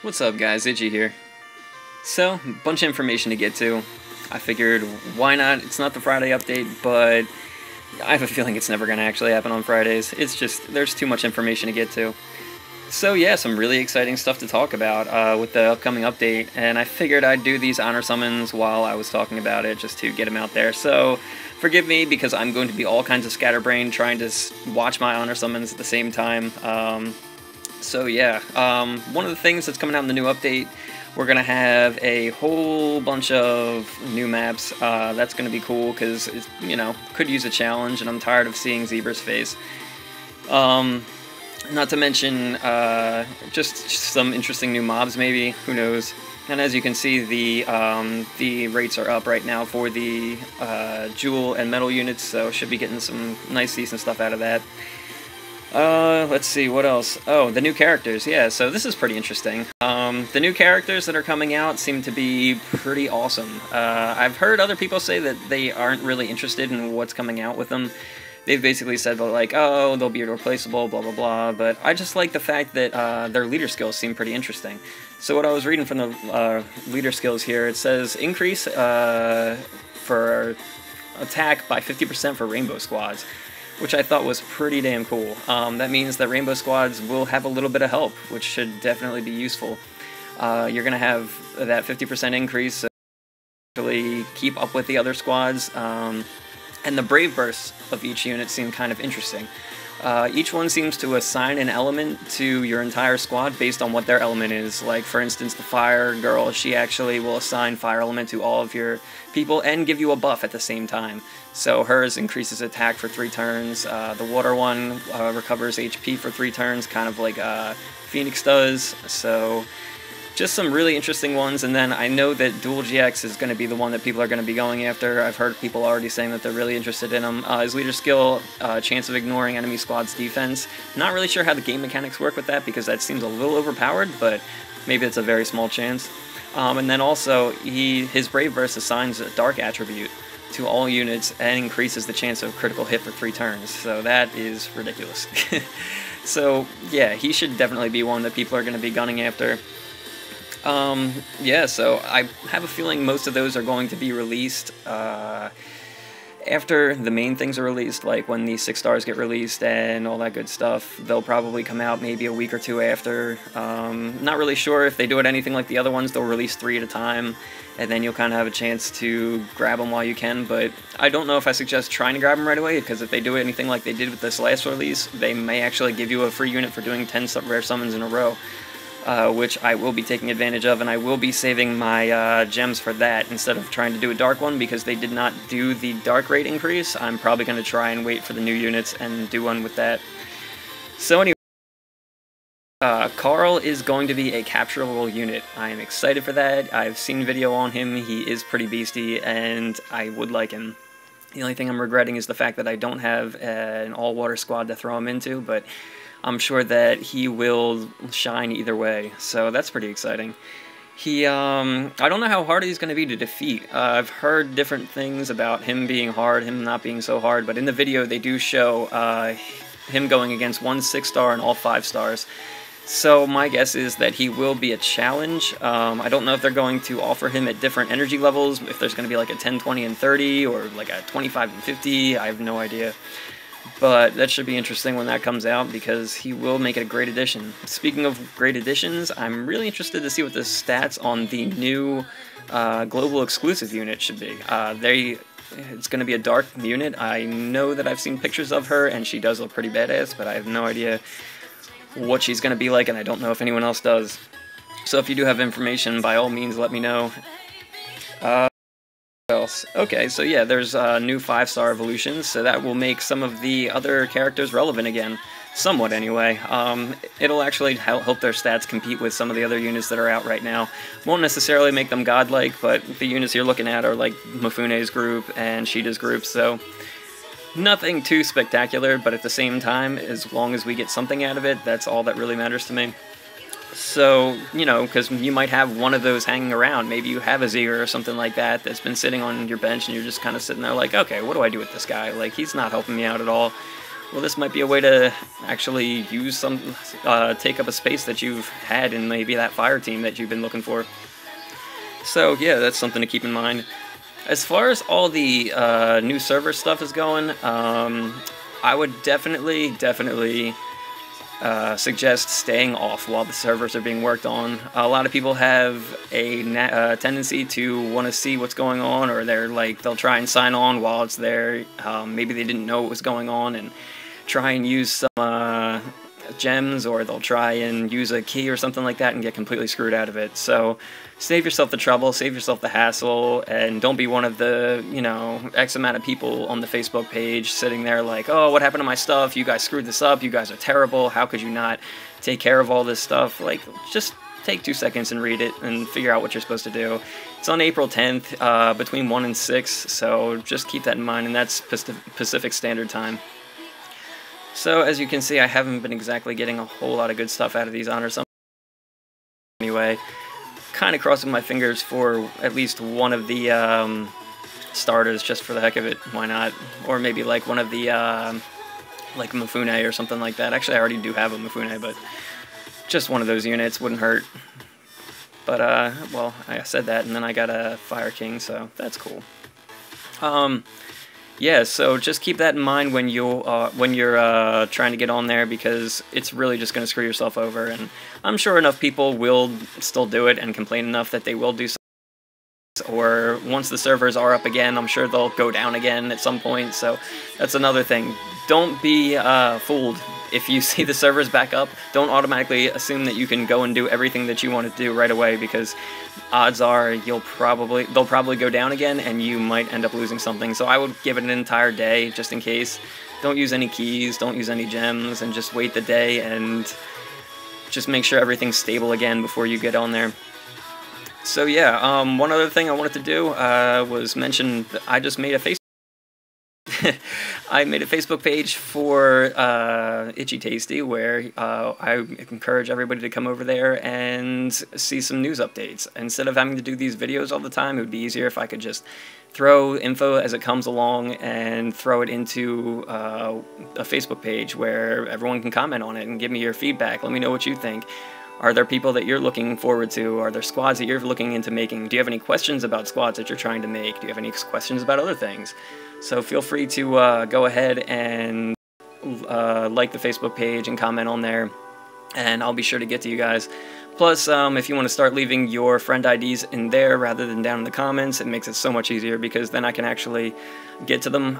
What's up guys, Itchy here. So, bunch of information to get to. I figured, why not? It's not the Friday update, but I have a feeling it's never going to actually happen on Fridays. It's just, there's too much information to get to. So yeah, some really exciting stuff to talk about with the upcoming update, and I figured I'd do these honor summons while I was talking about it, just to get them out there. So, forgive me, because I'm going to be all kinds of scatterbrained trying to watch my honor summons at the same time. So yeah, one of the things that's coming out in the new update, we're going to have a whole bunch of new maps. That's going to be cool because, you know, could use a challenge, and I'm tired of seeing Zebra's face. Not to mention just some interesting new mobs maybe, who knows. And as you can see, the rates are up right now for the jewel and metal units, so should be getting some nice decent stuff out of that. Let's see, what else? Oh, the new characters, yeah, so this is pretty interesting. The new characters that are coming out seem to be pretty awesome. I've heard other people say that they aren't really interested in what's coming out with them. They've basically said, like, oh, they'll be irreplaceable, blah, blah, blah, but I just like the fact that their leader skills seem pretty interesting. So what I was reading from the leader skills here, it says increase for attack by 50% for rainbow squads, which I thought was pretty damn cool. That means that rainbow squads will have a little bit of help, which should definitely be useful. You're going to have that 50% increase to actually keep up with the other squads, and the brave bursts of each unit seem kind of interesting. Each one seems to assign an element to your entire squad based on what their element is. Like, for instance, the fire girl, she actually will assign fire element to all of your people and give you a buff at the same time. So hers increases attack for 3 turns. The water one recovers HP for 3 turns, kind of like Phoenix does. So just some really interesting ones, and then I know that Dual GX is going to be the one that people are going to be going after. I've heard people already saying that they're really interested in him. His leader skill, chance of ignoring enemy squad's defense. Not really sure how the game mechanics work with that, because that seems a little overpowered, but maybe it's a very small chance. And then also, his Brave Burst assigns a Dark attribute to all units and increases the chance of critical hit for 3 turns, so that is ridiculous. So yeah, he should definitely be one that people are going to be gunning after. Yeah, so I have a feeling most of those are going to be released after the main things are released, like when the 6 stars get released and all that good stuff. They'll probably come out maybe a week or 2 after. Not really sure if they do it anything like the other ones. They'll release 3 at a time, and then you'll kind of have a chance to grab them while you can, but I don't know if I suggest trying to grab them right away, because if they do anything like they did with this last release, they may actually give you a free unit for doing 10 rare summons in a row. Which I will be taking advantage of, and I will be saving my gems for that instead of trying to do a dark one, because they did not do the dark rate increase. I'm probably going to try and wait for the new units and do one with that. So anyway, Carl is going to be a capturable unit. I am excited for that. I've seen video on him. He is pretty beasty, and I would like him. The only thing I'm regretting is the fact that I don't have an all-water squad to throw him into, but I'm sure that he will shine either way, so that's pretty exciting. I don't know how hard he's going to be to defeat. I've heard different things about him being hard, him not being so hard, but in the video they do show him going against 1 6-star and all 5 stars. So my guess is that he will be a challenge. I don't know if they're going to offer him at different energy levels, if there's going to be like a 10, 20, and 30, or like a 25 and 50, I have no idea. But that should be interesting when that comes out, because he will make it a great addition. Speaking of great additions, I'm really interested to see what the stats on the new global exclusive unit should be. It's going to be a dark unit. I know that I've seen pictures of her, and she does look pretty badass, but I have no idea what she's going to be like, and I don't know if anyone else does. So if you do have information, by all means, let me know. Else? Okay, so yeah, there's new 5-star evolutions, so that will make some of the other characters relevant again. Somewhat, anyway. It'll actually help their stats compete with some of the other units that are out right now. Won't necessarily make them godlike, but the units you're looking at are like Mifune's group and Sheeta's group, so nothing too spectacular, but at the same time, as long as we get something out of it, that's all that really matters to me. So, you know, because you might have one of those hanging around. Maybe you have a Ziger or something like that that's been sitting on your bench, and you're just kind of sitting there like, okay, what do I do with this guy? Like, he's not helping me out at all. well, this might be a way to actually use some, take up a space that you've had in maybe that fire team that you've been looking for. So yeah, that's something to keep in mind. As far as all the new server stuff is going, I would definitely suggest staying off while the servers are being worked on. A lot of people have a tendency to want to see what's going on, or they'll try and sign on while it's there. Maybe they didn't know what was going on and try and use some gems, or they'll try and use a key or something like that and get completely screwed out of it. So save yourself the trouble, save yourself the hassle, and don't be one of the, you know, X amount of people on the Facebook page sitting there like, oh, what happened to my stuff? You guys screwed this up. You guys are terrible. How could you not take care of all this stuff? Like, just take 2 seconds and read it and figure out what you're supposed to do. It's on April 10th, between 1 and 6, so just keep that in mind, and that's Pacific Standard Time. So, as you can see, I haven't been exactly getting a whole lot of good stuff out of these honors. Anyway, kind of crossing my fingers for at least one of the starters, just for the heck of it. Why not? Or maybe like one of the, like Mifune or something like that. Actually, I already do have a Mifune, but just one of those units wouldn't hurt. But, well, I said that, and then I got a Fire King, so that's cool. Yeah, so just keep that in mind when you're trying to get on there, because it's really just going to screw yourself over, and I'm sure enough people will still do it and complain enough that they will do something. Or once the servers are up again, I'm sure they'll go down again at some point, so that's another thing. Don't be fooled. If you see the servers back up, don't automatically assume that you can go and do everything that you want to do right away, because odds are they'll probably go down again and you might end up losing something. So I would give it an entire day just in case. Don't use any keys, don't use any gems, and just wait the day and just make sure everything's stable again before you get on there. So yeah, one other thing I wanted to do was mention that I just made a I made a Facebook page for ItchyyTasty, where I encourage everybody to come over there and see some news updates. Instead of having to do these videos all the time, it would be easier if I could just throw info as it comes along and throw it into a Facebook page where everyone can comment on it and give me your feedback. Let me know what you think. Are there people that you're looking forward to? Are there squads that you're looking into making? Do you have any questions about squads that you're trying to make? Do you have any questions about other things? So feel free to go ahead and like the Facebook page and comment on there, and I'll be sure to get to you guys. Plus, if you want to start leaving your friend IDs in there rather than down in the comments, it makes it so much easier, because then I can actually get to them.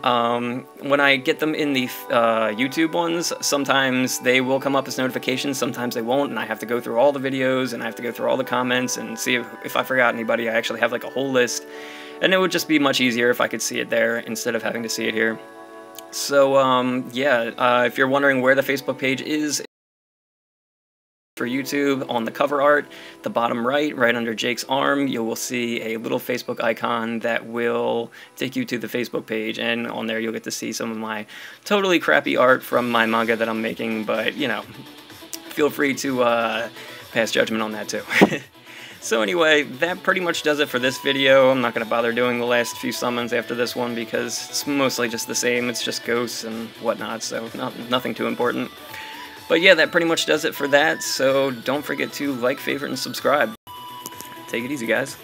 When I get them in the YouTube ones, sometimes they will come up as notifications, sometimes they won't, and I have to go through all the videos, and I have to go through all the comments and see if I forgot anybody. I actually have like a whole list, and it would just be much easier if I could see it there instead of having to see it here. So, yeah, if you're wondering where the Facebook page is for YouTube, on the cover art, the bottom right under Jake's arm, you will see a little Facebook icon that will take you to the Facebook page, and on there you'll get to see some of my totally crappy art from my manga that I'm making, but, you know, feel free to pass judgment on that too. So anyway, that pretty much does it for this video. I'm not going to bother doing the last few summons after this one, because it's mostly just the same. It's just ghosts and whatnot, so nothing too important. But yeah, that pretty much does it for that, so don't forget to like, favorite, and subscribe. Take it easy, guys.